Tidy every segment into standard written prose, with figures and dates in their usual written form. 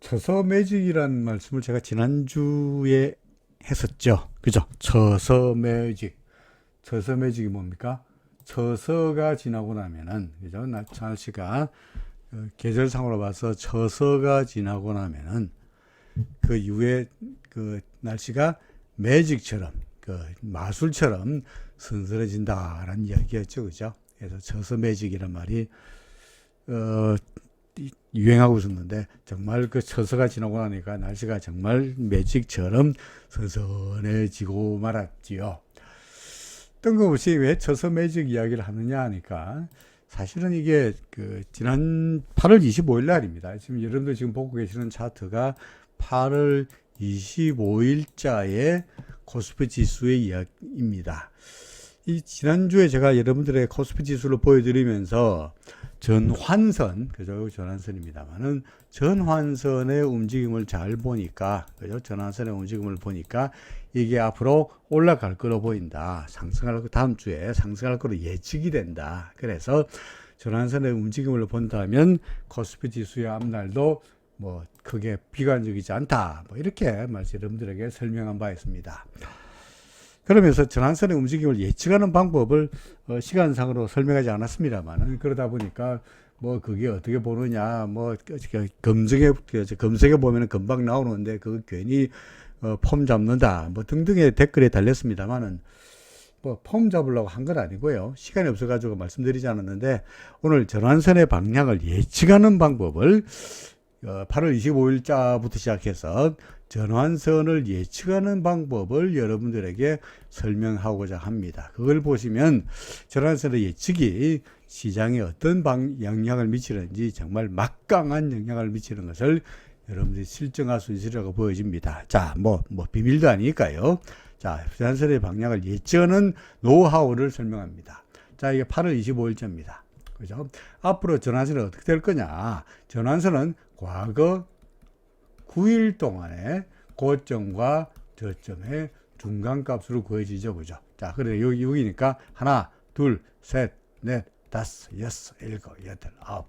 처서 매직이라는 말씀을 제가 지난주에 했었죠. 그죠? 처서 매직. 처서 매직이 뭡니까? 처서가 지나고 나면은, 그죠? 날씨가, 계절상으로 봐서 처서가 지나고 나면은, 그 이후에 그 날씨가 매직처럼, 그 마술처럼 선선해진다라는 이야기였죠. 그죠? 그래서 처서 매직이란 말이, 어, 유행하고 있었는데 정말 그 처서가 지나고 나니까 날씨가 정말 매직처럼 선선해지고 말았지요. 뜬금없이 왜 처서 매직 이야기를 하느냐 하니까 사실은 이게 그 지난 8월 25일 날입니다. 지금 여러분들 지금 보고 계시는 차트가 8월 25일자의 코스피 지수의 이야기입니다. 이 지난주에 제가 여러분들의 코스피 지수를 보여드리면서 전환선, 그죠? 전환선입니다만은 전환선의 움직임을 잘 보니까, 그죠? 전환선의 움직임을 보니까 이게 앞으로 올라갈 거로 보인다. 다음 주에 상승할 거로 예측이 된다. 그래서 전환선의 움직임을 본다면 코스피 지수의 앞날도 뭐 크게 비관적이지 않다. 뭐 이렇게 여러분들에게 설명한 바 있습니다. 그러면서 전환선의 움직임을 예측하는 방법을 시간상으로 설명하지 않았습니다만, 그러다 보니까 뭐 그게 어떻게 보느냐, 뭐 검색해 보면 금방 나오는데 그거 괜히 폼 잡는다, 뭐 등등의 댓글에 달렸습니다만은, 뭐 폼 잡으려고 한 건 아니고요. 시간이 없어가지고 말씀드리지 않았는데, 오늘 전환선의 방향을 예측하는 방법을 8월 25일자부터 시작해서 전환선을 예측하는 방법을 여러분들에게 설명하고자 합니다. 그걸 보시면 전환선의 예측이 시장에 어떤 영향을 미치는지 정말 막강한 영향을 미치는 것을 여러분들이 실증할 수 있으리라고 보여집니다. 자, 뭐 비밀도 아니니까요. 자, 전환선의 방향을 예측하는 노하우를 설명합니다. 자, 이게 8월 25일자입니다. 그죠? 앞으로 전환선은 어떻게 될 거냐? 전환선은 과거 9일 동안의 고점과 저점의 중간값으로 구해지죠. 그죠? 자, 그래, 여기니까 하나, 둘, 셋, 넷, 다섯, 여섯, 일곱, 여덟, 아홉.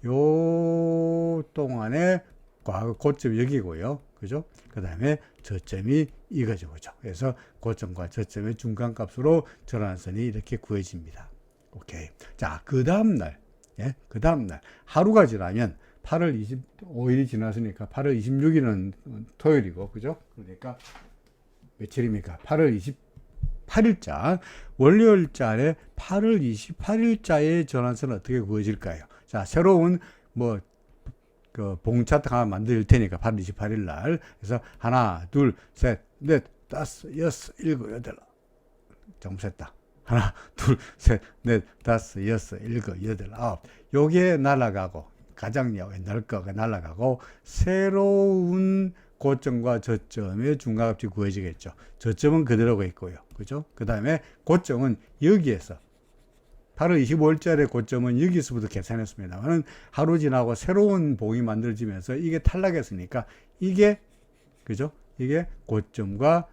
요 동안의 과거 고점이 여기고요. 그죠? 그 다음에 저점이 이거죠. 그죠? 그래서 고점과 저점의 중간값으로 전환선이 이렇게 구해집니다. 오케이. 자, 그 다음날, 예? 그 다음날, 하루가 지나면 8월 25일이 지났으니까 8월 26일은 토요일이고, 그죠? 그러니까 며칠입니까? 8월 28일자, 월요일자에 8월 28일자의 전환선은 어떻게 구해질까요? 자, 새로운 봉 차트 하나 만들 테니까 8월 28일 날. 그래서 하나, 둘, 셋, 넷, 다섯, 여섯, 일곱, 여덟. 좀 셌다. 하나, 둘, 셋, 넷, 다섯, 여섯, 일곱, 여덟, 아홉. 요게 날아가고, 가장 옛날 거가 날아가고, 새로운 고점과 저점의 중간값이 구해지겠죠. 저점은 그대로가 있고요. 그죠? 그 다음에 고점은 여기에서, 8월 25일짜리 고점은 여기서부터 계산했습니다만, 하루 지나고 새로운 봉이 만들어지면서 이게 탈락했으니까, 이게, 그죠? 이게 고점과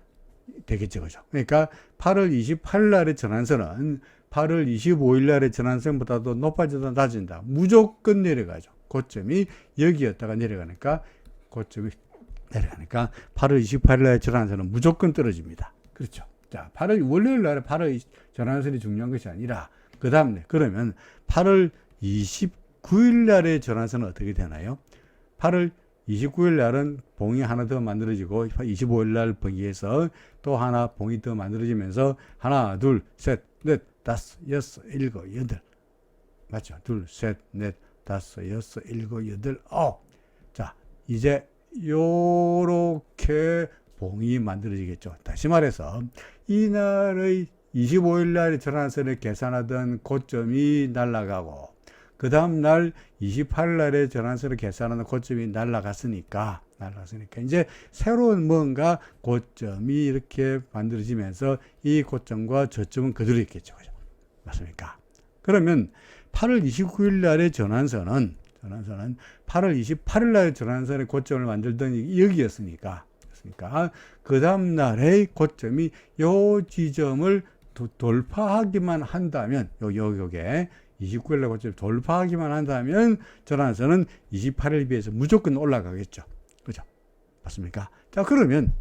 되겠죠. 그죠? 그러니까 8월 28일 날의 전환선은 8월 25일 날의 전환선보다도 높아지다 낮아진다. 무조건 내려가죠. 고점이 여기였다가 내려가니까, 고점이 내려가니까 8월 28일 날의 전환선은 무조건 떨어집니다. 그렇죠. 자, 월요일 날에 8월 전환선이 중요한 것이 아니라, 그 다음에, 그러면 8월 29일 날의 전환선은 어떻게 되나요? 8월 29일 날은 봉이 하나 더 만들어지고, 25일 날 봉이에서 또 하나 봉이 더 만들어지면서, 하나, 둘, 셋, 넷, 다섯, 여섯, 일곱, 여덟. 맞죠? 둘, 셋, 넷, 다섯, 여섯, 일곱, 여덟, 아홉. 자, 이제 요렇게 봉이 만들어지겠죠. 다시 말해서, 이날의 25일 날의 전환선을 계산하던 고점이 날아가고, 그 다음날 28일 날에 전환선을 계산하는 고점이 날아갔으니까 이제 새로운 뭔가 고점이 이렇게 만들어지면서 이 고점과 저점은 그대로 있겠죠. 그죠? 맞습니까? 그러면 8월 29일 날의 전환선은 8월 28일 날의 전환선의 고점을 만들던 여기였으니까, 그 다음날의 고점이 요 지점을 돌파하기만 한다면, 요게 29일 날 고점 돌파하기만 한다면 전환선은 28일에 비해서 무조건 올라가겠죠. 그죠? 맞습니까? 자, 그러면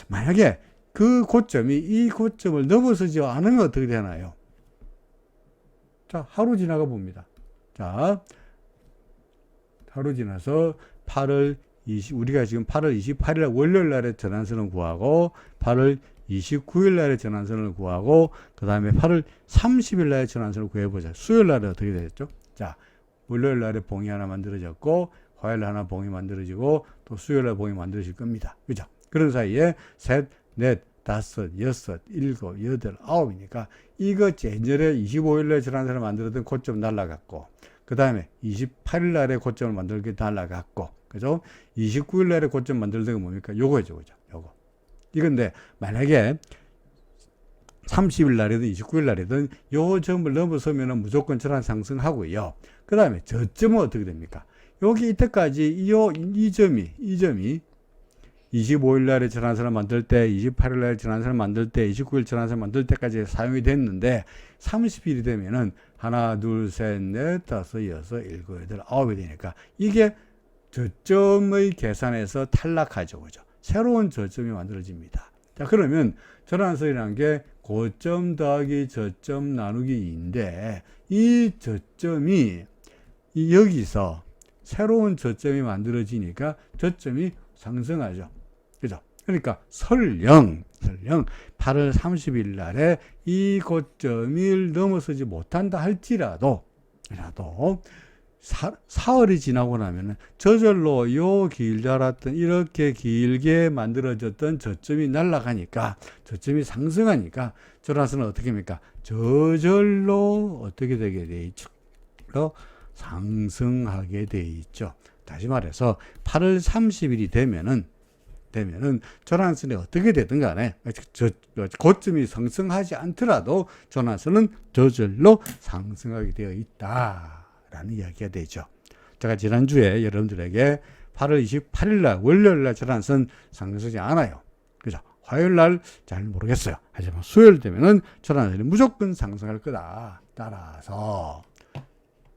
만약에 그 고점이 이 고점을 넘어서지 않으면 어떻게 되나요? 자, 하루 지나가 봅니다. 자, 하루 지나서 우리가 지금 8월 28일 월요일 날에 전환선을 구하고 8월 29일 날에 전환선을 구하고 그 다음에 8월 30일 날에 전환선을 구해보자. 수요일 날에 어떻게 되겠죠? 자, 월요일 날에 봉이 하나 만들어졌고 화요일 하나 봉이 만들어지고 또 수요일 날 봉이 만들어질 겁니다. 그죠? 그런 사이에 셋, 넷, 다섯, 여섯, 일곱, 여덟, 아홉이니까 이거 제절에 25일 날에 전환선을 만들었던 고점 날라갔고 그 다음에 28일 날에 고점을 만들게 날라갔고 그죠? 29일 날에 고점 만들던 건 뭡니까? 요거죠, 그죠? 요거. 이건데 만약에 30일 날이든 29일 날이든 요 점을 넘어서면 무조건 전환 상승하고요. 그 다음에 저점은 어떻게 됩니까? 여기 이때까지 이 점이 25일 날에 전환선을 만들 때, 28일 날에 전환선을 만들 때, 29일 전환선을 만들 때까지 사용이 됐는데 30일이 되면은 하나, 둘, 셋, 넷, 다섯, 여섯, 일곱, 여덟, 아홉이 되니까 이게 저점의 계산에서 탈락하죠. 그죠? 새로운 저점이 만들어집니다. 자, 그러면 전환선이라는 게 고점 더하기 저점 나누기 2인데 이 저점이 여기서 새로운 저점이 만들어지니까 저점이 상승하죠. 그죠? 그러니까 설령 8월 30일 날에 이 고점을 넘어서지 못한다 할지라도 사흘이 지나고 나면은 저절로 요 길자랐던 이렇게 길게 만들어졌던 저점이 날아가니까 저점이 상승하니까 전환선은 어떻게 합니까? 저절로 어떻게 되게 돼 있죠? 상승하게 돼 있죠. 다시 말해서 8월 30일이 되면은 전환선이 어떻게 되든 간에 고점이 상승하지 않더라도 전환선은 저절로 상승하게 되어 있다라는 이야기가 되죠. 제가 지난주에 여러분들에게 8월 28일 날 월요일 날 전환선 상승하지 않아요. 그죠? 화요일 날 잘 모르겠어요. 하지만 수요일 되면은 전환선이 무조건 상승할 거다. 따라서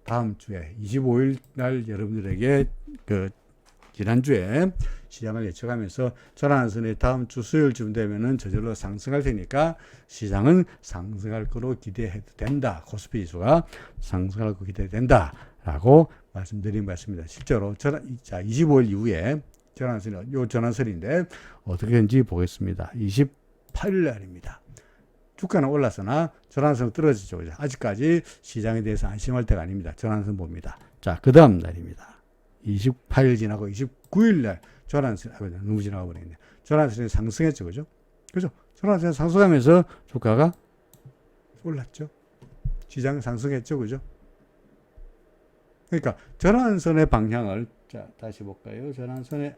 다음 주에 25일 날 여러분들에게 지난주에 시장을 예측하면서 전환선이 다음 주 수요일쯤 되면은 저절로 상승할 테니까 시장은 상승할 거로 기대해도 된다. 코스피 지수가 상승할 거 기대해도 된다라고 말씀드린 것 같습니다. 실제로 25일 이후에 전환선인데 어떻게 되는지 보겠습니다. 28일 날입니다. 주가는 올랐으나 전환선 떨어지죠. 아직까지 시장에 대해서 안심할 때가 아닙니다. 전환선 봅니다. 자, 그 다음 날입니다. 28일 지나고 29일 날 전환선, 너무 지나가 버리겠네. 전환선이 상승했죠. 그죠? 그죠? 전환선이 상승하면서 주가가 올랐죠. 시장 상승했죠. 그죠? 그러니까 전환선의 방향을 자, 다시 볼까요? 전환선의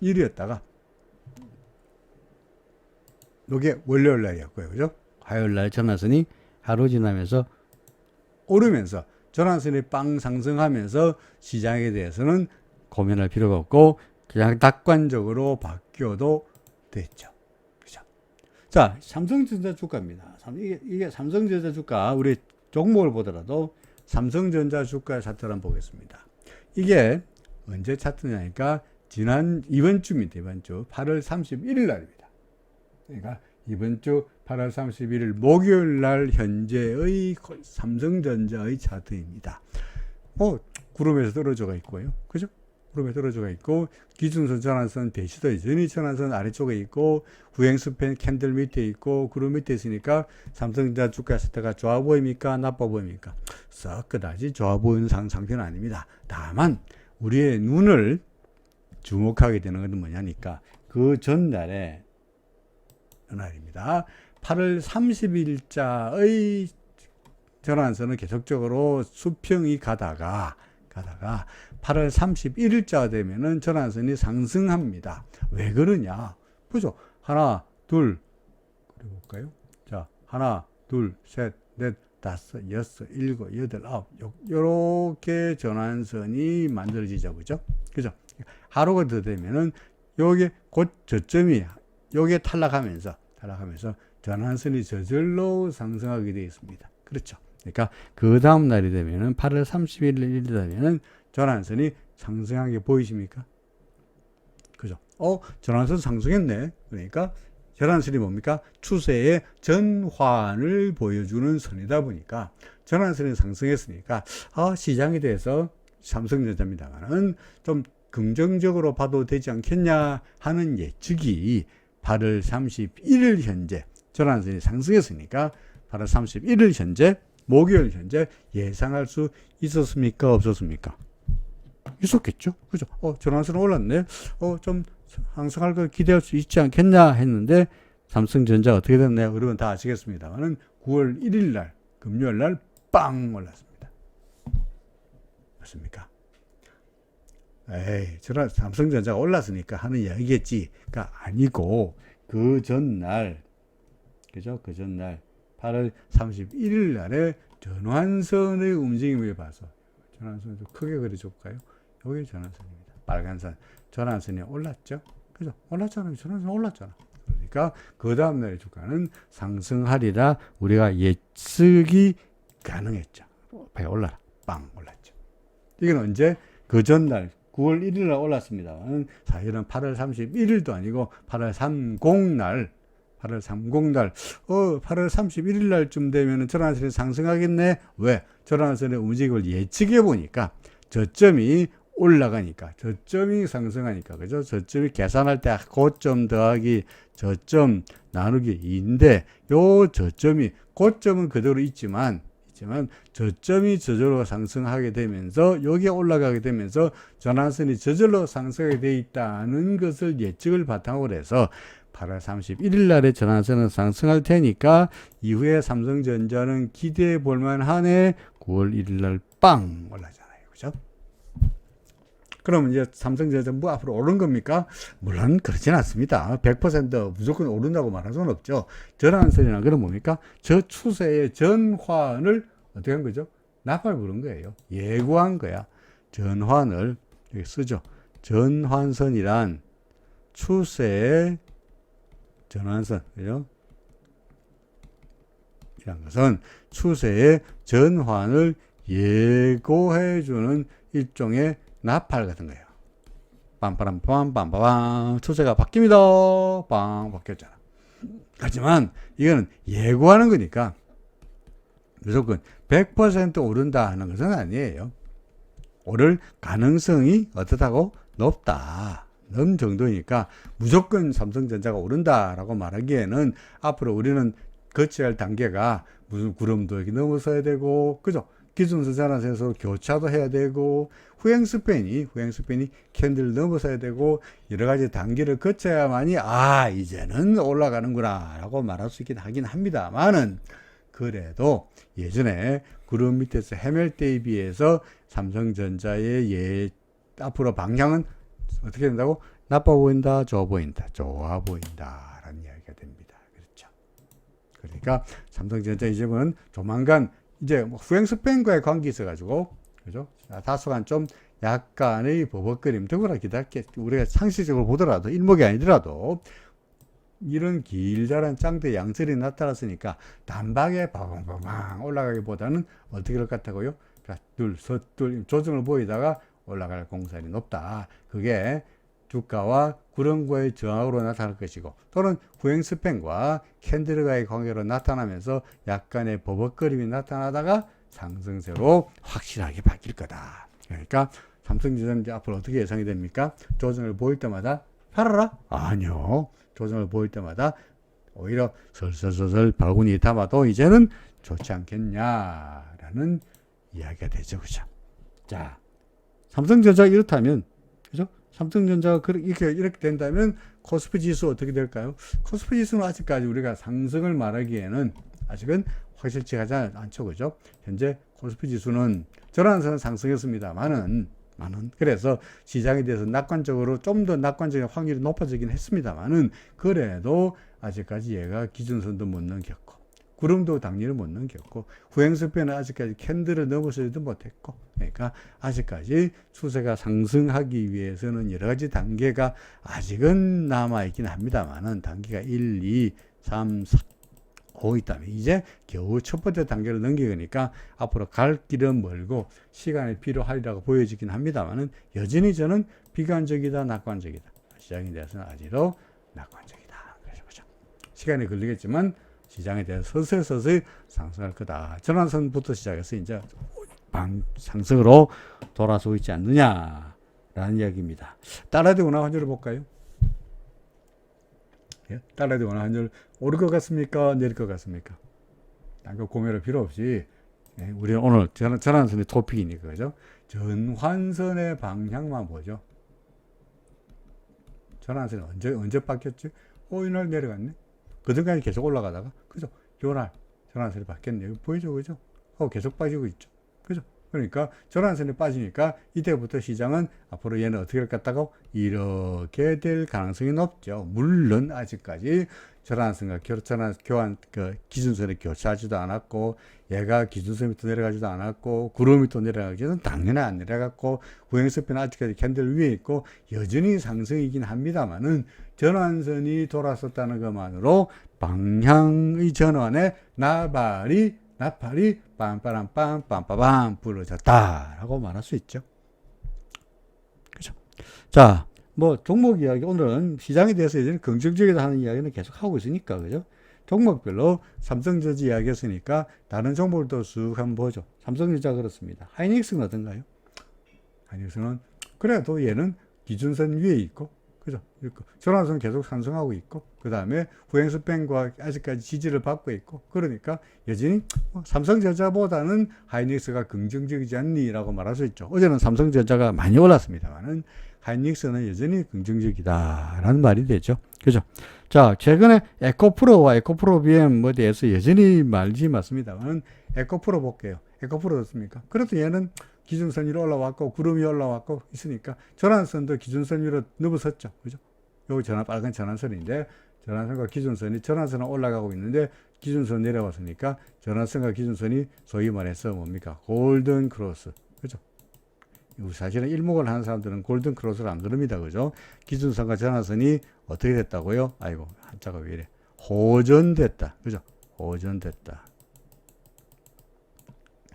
1위였다가 이게 월요일 날이었고요. 그죠? 화요일 날 전환선이 하루 지나면서 오르면서 전환선이 빵 상승하면서 시장에 대해서는 고민할 필요가 없고 그냥 낙관적으로 바뀌어도 됐죠. 그죠? 자, 삼성전자 주가입니다. 이게 삼성전자 주가 우리 종목을 보더라도 삼성전자 주가의 차트를 한번 보겠습니다. 이게 언제 차트냐니까 이번 주입니다. 이번 주 8월 31일 날입니다. 그러니까 이번 주 8월 31일 목요일 날 현재의 삼성전자의 차트입니다. 구름에서 떨어져가 있고요. 그죠? 구름에 떨어져가 있고 기준선 전환선 배시도 여전히 전환선 아래쪽에 있고 후행스팬 캔들 밑에 있고 구름 밑에 있으니까 삼성전자 주가 차트가 좋아 보입니까? 나빠 보입니까? 썩 그다지 좋아 보이는 상태는 아닙니다. 다만 우리의 눈을 주목하게 되는 것은 뭐냐니까 그 전날에 날입니다. 8월 30일자의 전환선은 계속적으로 수평이 가다가 8월 31일자가 되면은 전환선이 상승합니다. 왜 그러냐? 보죠. 하나, 둘, 그래 볼까요? 자, 하나, 둘, 셋, 넷, 다섯, 여섯, 일곱, 여덟, 아홉. 요렇게 전환선이 만들어지죠. 그죠? 그죠? 하루가 더 되면은 요게 곧 저점이 요게 탈락하면서 전환선이 저절로 상승하게 되어 있습니다. 그렇죠. 그러니까 그 다음 날이 되면은 8월 31일이 되면은 전환선이 상승하게 보이십니까? 그죠? 전환선 상승했네. 그러니까 전환선이 뭡니까? 추세의 전환을 보여주는 선이다 보니까 전환선이 상승했으니까 시장에 대해서 삼성전자입니다만은 좀 긍정적으로 봐도 되지 않겠냐 하는 예측이 8월 31일 현재 전환선이 상승했으니까 8월 31일 현재 목요일 현재 예상할 수 있었습니까? 없었습니까? 있었겠죠. 그죠? 전환선 올랐네. 좀 상승할 거 기대할 수 있지 않겠냐 했는데 삼성전자 어떻게 됐나요? 여러분 다 아시겠습니다만은 9월 1일 날 금요일 날 빵 올랐습니다. 맞습니까? 삼성전자가 올랐으니까 하는 이야기겠지가 아니고 그 전날 그죠? 그 전날 8월 31일 날에 전환선의 움직임을 봐서 전환선을 좀 크게 그려줄까요? 여기 전환선입니다. 빨간 선. 전환선이 올랐죠? 그죠? 올랐잖아요. 전환선 올랐잖아. 그러니까 그 다음날의 주가는 상승하리라 우리가 예측이 가능했죠. 배 올라라. 빵 올랐죠. 이건 언제? 그 전날 9월 1일 날 올랐습니다만 사실은 8월 31일도 아니고 8월 30날 8월 31일 날쯤 되면 전환선이 상승하겠네. 왜? 전환선의 움직임을 예측해 보니까 저점이 올라가니까, 저점이 상승하니까, 그죠? 저점이 계산할 때 고점 더하기 저점 나누기 2인데, 요 저점이, 고점은 그대로 있지만 저점이 저절로 상승하게 되면서 여기에 올라가게 되면서 전환선이 저절로 상승하게 돼 있다는 것을 예측을 바탕으로 해서 8월 31일 날에 전환선은 상승할 테니까 이후에 삼성전자는 기대해 볼 만하네. 9월 1일 날 빵 올라잖아요. 그죠? 그럼 이제 삼성전자 뭐 앞으로 오른 겁니까? 물론 그렇진 않습니다. 100% 무조건 오른다고 말할 수는 없죠. 전환선이란 건 뭡니까? 저 추세의 전환을 어떻게 한 거죠? 나팔 부른 거예요. 예고한 거야. 전환을 여기 쓰죠. 전환선이란 추세의 전환선, 그죠? 이란 것은 추세의 전환을 예고해주는 일종의 나팔 같은 거예요. 빰빠람빰빰빰빰 추세가 바뀝니다. 빵 바뀌었잖아. 하지만 이거는 예고하는 거니까 무조건 100% 오른다 하는 것은 아니에요. 오를 가능성이 어떻다고? 높다. 넘 정도니까 무조건 삼성전자가 오른다라고 말하기에는 앞으로 우리는 거쳐야 할 단계가 무슨 구름도 여기 넘어서야 되고, 그죠? 기준선 전환선에서 교차도 해야 되고, 후행스팬이 캔들을 넘어서야 되고, 여러 가지 단계를 거쳐야만이, 이제는 올라가는구나, 라고 말할 수 있긴 하긴 합니다만은, 그래도 예전에 구름 밑에서 헤맬 때에 비해서 삼성전자의 앞으로 방향은 어떻게 된다고? 나빠 보인다, 좋아 보인다, 좋아 보인다, 라는 이야기가 됩니다. 그렇죠. 그러니까 삼성전자 이제는 조만간 이제 후행스팬과의 관계 있어가지고, 그죠? 다소간 좀 약간의 버벅거림, 더구나 우리가 상식적으로 보더라도, 일목이 아니더라도, 이런 길다란 짱대 양설이 나타났으니까, 단박에 바방바방 올라가기보다는 어떻게 할 것 같다고요? 서둘, 조정을 보이다가 올라갈 공산이 높다. 그게 주가와 구름과의 저항으로 나타날 것이고, 또는 후행스팬과 캔들과의 관계로 나타나면서 약간의 버벅거림이 나타나다가 상승세로 확실하게 바뀔 거다. 그러니까 삼성전자 앞으로 어떻게 예상이 됩니까? 조정을 보일 때마다 팔아라? 아니요. 조정을 보일 때마다 오히려 설설설설 바구니 담아도 이제는 좋지 않겠냐라는 이야기가 되죠. 그죠? 자, 삼성전자가 이렇다면, 그죠? 삼성전자가 이렇게 된다면 코스피 지수 어떻게 될까요? 코스피 지수는 아직까지 우리가 상승을 말하기에는 아직은 확실치 하지 않죠. 그죠? 현재 코스피 지수는 전환선은 상승했습니다만은, 그래서 시장에 대해서 낙관적으로 좀 더 낙관적인 확률이 높아지긴 했습니다만은, 그래도 아직까지 얘가 기준선도 못 넘겼고, 구름도 당연히 못 넘겼고, 후행스팬은 아직까지 캔들을 넘어서지도 못했고, 그러니까 아직까지 추세가 상승하기 위해서는 여러 가지 단계가 아직은 남아있긴 합니다만은, 단계가 1, 2, 3, 4, 5 있다면 이제 겨우 첫 번째 단계를 넘기니까 앞으로 갈 길은 멀고 시간이 필요하리라고 보여지긴 합니다만은, 여전히 저는 비관적이다, 낙관적이다. 시장에 대해서는 아직도 낙관적이다. 그렇죠. 시간이 걸리겠지만 시장에 대해서 서서히 상승할 거다. 전환선부터 시작해서 이제 상승으로 돌아서고 있지 않느냐라는 이야기입니다. 달러대 원화 환율을 볼까요? 예? 달러대 원화 환율 오를 것 같습니까? 내릴 것 같습니까? 그 고민할 필요 없이 우리는 오늘 전환선의 토픽이니까 그죠? 전환선의 방향만 보죠. 전환선이 언제 바뀌었지? 이날 내려갔네. 그전까지 계속 올라가다가 그죠? 요날 전환선이 바뀌었네. 보이죠, 그죠? 계속 빠지고 있죠. 그죠? 그러니까 전환선이 빠지니까 이때부터 시장은 앞으로 얘는 어떻게 할 것 같다고 이렇게 될 가능성이 높죠. 물론 아직까지 전환선과 교환 기준선이 교차하지도 않았고 얘가 기준선 밑으로 내려가지도 않았고 구름 밑으로 내려가기는 당연히 안 내려갔고 후행스피는 아직까지 캔들 위에 있고 여전히 상승이긴 합니다만은 전환선이 돌아섰다는 것만으로 방향의 전환에 나팔이 빰빠람빰 빰빠밤 불어졌다라고 말할 수 있죠. 그죠? 자, 종목 이야기 오늘은 시장에 대해서 예전에 긍정적이다 하는 이야기는 계속 하고 있으니까 그죠? 종목별로 삼성전자 이야기했으니까 다른 종목들도 쑥 한번 보죠. 삼성전자 그렇습니다. 하이닉스는 어떤가요? 하이닉스는 그래도 얘는 기준선 위에 있고 그죠? 전환선 계속 상승하고 있고 그 다음에 후행스팬과 아직까지 지지를 받고 있고 그러니까 여전히 삼성전자보다는 하이닉스가 긍정적이지 않니라고 말할 수 있죠. 어제는 삼성전자가 많이 올랐습니다만은 하이닉스는 여전히 긍정적이다라는 말이 되죠. 그죠? 자, 최근에 에코프로와 에코프로 BM에 대해서 여전히 말지 맞습니다만 에코프로 볼게요. 에코프로 어떻습니까? 그래도 얘는 기준선 위로 올라왔고 구름이 올라왔고 있으니까 전환선도 기준선 위로 넘어섰죠. 그죠? 여기 빨간 전환선인데 전환선과 기준선이 전환선은 올라가고 있는데 기준선 내려왔으니까 전환선과 기준선이 소위 말해서 뭡니까? 골든 크로스. 그죠? 사실은 일목을 하는 사람들은 골든 크로스를 안 그럽니다. 그죠? 기준선과 전환선이 어떻게 됐다고요? 아이고, 한자가 왜 이래? 호전됐다. 그죠? 호전됐다.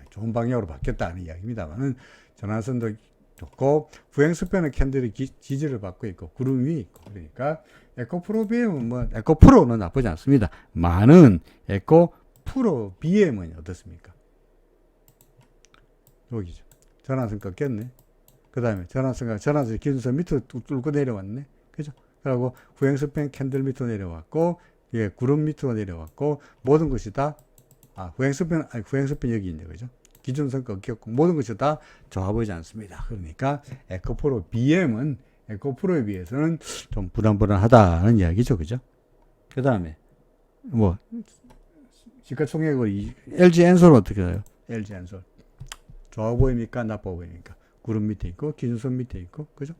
좋은 방향으로 바뀌었다는 이야기입니다만은 전환선도 좋고 후행스팬의 캔들이 지지를 받고 있고 구름 위에 있고 그러니까 에코프로 BM은 에코프로는 나쁘지 않습니다. 많은 에코프로 BM은 어떻습니까? 여기죠. 전환선 꺾였네. 그 다음에 전환선 기준선 밑으로 뚫고 내려왔네. 그죠? 그리고 후행스팬 캔들 밑으로 내려왔고, 예, 구름 밑으로 내려왔고, 모든 것이 다, 후행스팬 여기 있네. 그죠? 기준선 꺾였고, 모든 것이 다 좋아 보이지 않습니다. 그러니까, 에코프로 BM은 에코프로에 비해서는 좀 불안불안하다는 이야기죠. 그죠? 그 다음에, 시가총액으로 LG 엔솔은 어떻게 해요? LG 엔솔. 좋아 보입니까? 나빠 보입니까? 구름 밑에 있고, 기준선 밑에 있고, 그죠?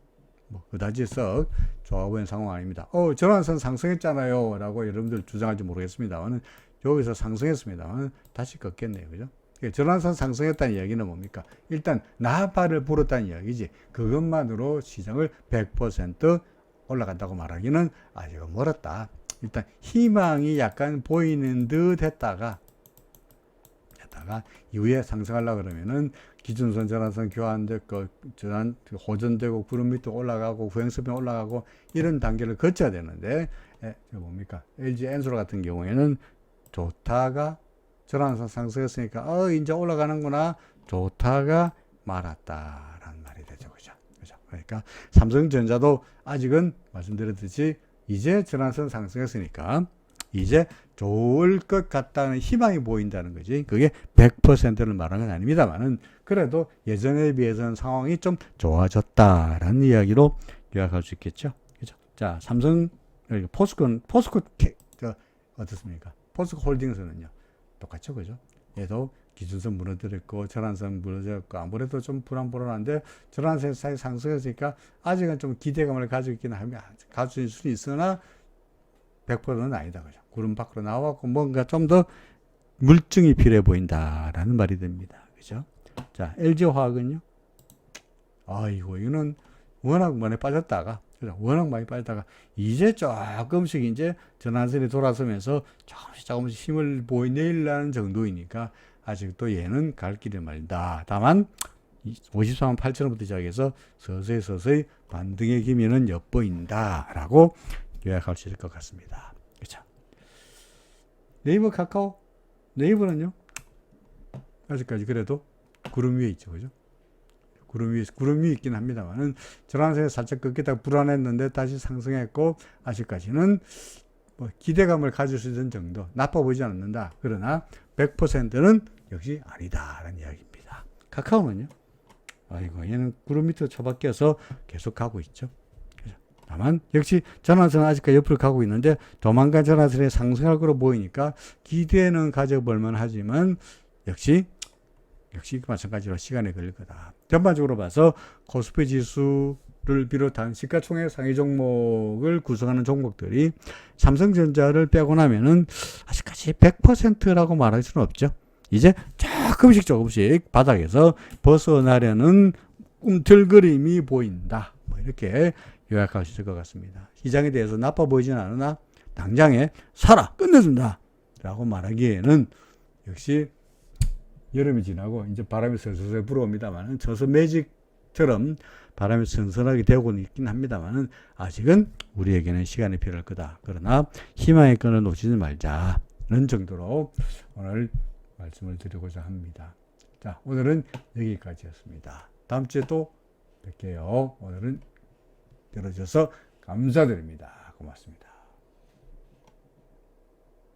그다지 썩 좋아 보이는 상황 아닙니다. 전환선 상승했잖아요. 라고 여러분들 주장할지 모르겠습니다만, 여기서 상승했습니다만, 다시 꺾였네요. 그죠? 전환선 상승했다는 이야기는 뭡니까? 일단, 나팔을 불었다는 이야기지. 그것만으로 시장을 100% 올라간다고 말하기는 아직은 멀었다. 일단, 희망이 약간 보이는 듯 했다가, 이후에 상승하려고 그러면은 기준선 전환선 교환되고 호전되고 구름 밑으로 올라가고 후행스팬 올라가고 이런 단계를 거쳐야 되는데 뭡니까? LG 엔솔 같은 경우에는 좋다가 전환선 상승했으니까 이제 올라가는구나 좋다가 말았다라는 말이 되죠. 그죠? 그러니까 삼성전자도 아직은 말씀드렸듯이 이제 전환선 상승했으니까 이제 좋을 것 같다는 희망이 보인다는 거지. 그게 100%를 말하는 건 아닙니다만은 그래도 예전에 비해서는 상황이 좀 좋아졌다라는 이야기로 요약할 수 있겠죠. 그죠? 자, 삼성, 포스코 어떻습니까? 포스코 홀딩스는요. 똑같죠. 그죠? 얘도 기준선 무너뜨렸고, 전환선 무너졌고, 아무래도 좀 불안한데, 전환선 사이 상승했으니까 아직은 좀 기대감을 가지고 있긴 가질 수는 있으나, 100%는 아니다. 그죠? 구름 밖으로 나왔고, 뭔가 좀 더 물증이 필요해 보인다라는 말이 됩니다. 그죠? 자, LG화학은요? 이거는 워낙 많이 빠졌다가, 그죠? 워낙 많이 빠졌다가, 이제 조금씩 이제 전환선이 돌아서면서 조금씩 힘을 보이내려는 정도이니까, 아직도 얘는 갈 길이 멀다. 다만, 54만 8천원부터 시작해서 서서히 반등의 기미는 엿보인다라고 요약할 수 있을 것 같습니다. 그렇죠? 네이버, 카카오, 네이버는요 아직까지 그래도 구름 위에 있죠, 그죠? 구름 위에 있긴 합니다만은 전환선에 살짝 꺾이다가 불안했는데 다시 상승했고 아직까지는 뭐 기대감을 가질 수 있는 정도, 나빠 보이지 않는다. 그러나 100%는 역시 아니다라는 이야기입니다. 카카오는요, 아이고 얘는 구름 밑으로 처박혀서 계속 가고 있죠. 다만 역시 전환선은 아직까지 옆으로 가고 있는데 조만간 전환선에 상승할 거로 보이니까 기대는 가져볼만 하지만 역시 마찬가지로 시간이 걸릴 거다. 전반적으로 봐서 코스피 지수를 비롯한 시가총액 상위 종목을 구성하는 종목들이 삼성전자를 빼고 나면은 아직까지 100%라고 말할 수는 없죠. 이제 조금씩 바닥에서 벗어나려는 꿈틀거림이 보인다. 뭐 이렇게 요약할 수 있을 것 같습니다. 시장에 대해서 나빠 보이지는 않으나 당장에 사라 끝내준다 라고 말하기에는 역시 여름이 지나고 이제 바람이 슬슬 불어옵니다만은 저서 매직처럼 바람이 선선하게 되고 있긴 합니다만은 아직은 우리에게는 시간이 필요할 거다. 그러나 희망의 끈을 놓치지 말자는 정도로 오늘 말씀을 드리고자 합니다. 자, 오늘은 여기까지였습니다. 다음 주에 또 뵐게요. 오늘은 들어주셔서 감사드립니다. 고맙습니다.